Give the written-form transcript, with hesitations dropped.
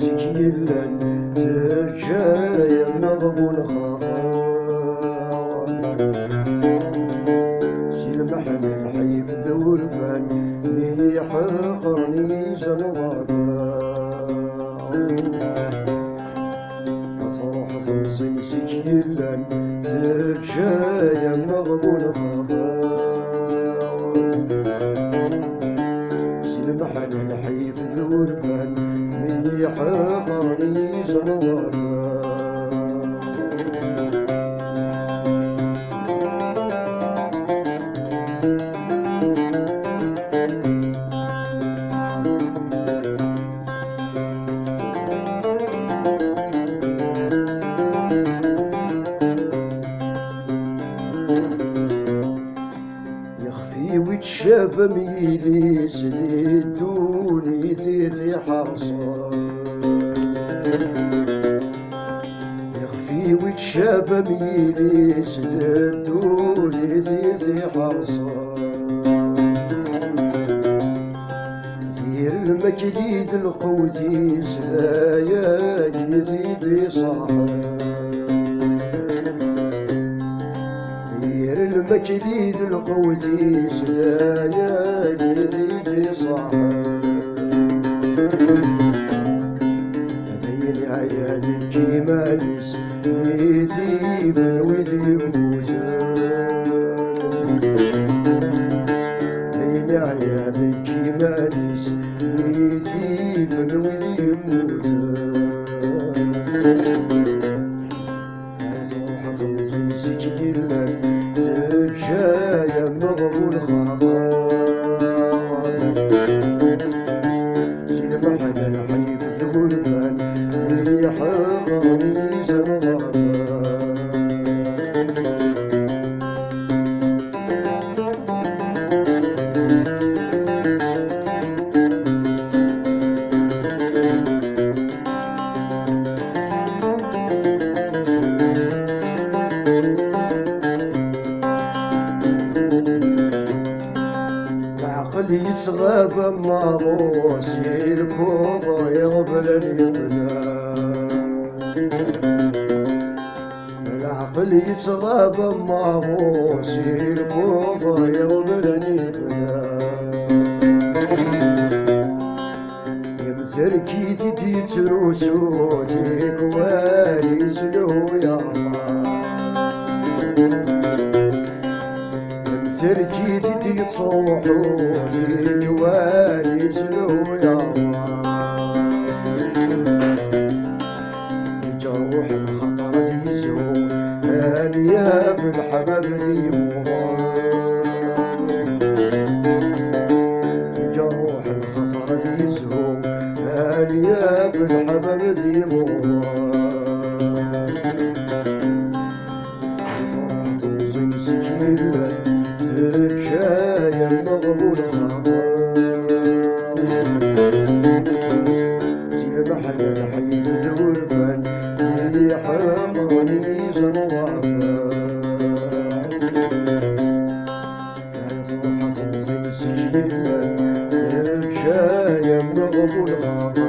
سجلا ترجايا مغبون خاطر سي المحن الحي بذوربان مليح قرني زنوار أصرح خمسين سجلا ترجايا مغبون خاطر سي المحن الحي بذوربان مليح قرني زنوار وتشاف ميلي سديدوني ذي حرصة يخفي وتشاف ميلي سديدوني ذي حرصة دير المجليد القوتي سلاياني ذي صاحب المجليد القوتي سلاياني ذي صاحب بين عيال الجمالس ويدي من ويدي موزان بين عيال الجمالس ويدي من ويدي موزان ترجايا مغبون خاطر سي المحن الحي بذوربان مليح قرني زنوار يتغاب ماروسي الكوضة يغبلني بنا العقل يتغاب ماروسي الكوضة يغبلني بنا يمثل كيتي تتروسو ديك والي سلو يا تركيتي تصوحوا لجوالي سلو يا جروح الخطر ديزو هانيا بالحباب ديمو جروح الخطر ديزو هانيا بالحباب ديمو ترجايا مغبون خاطر سي المحن الحي بذوربان مليح قرني زنوار ترجايا مغبون خاطر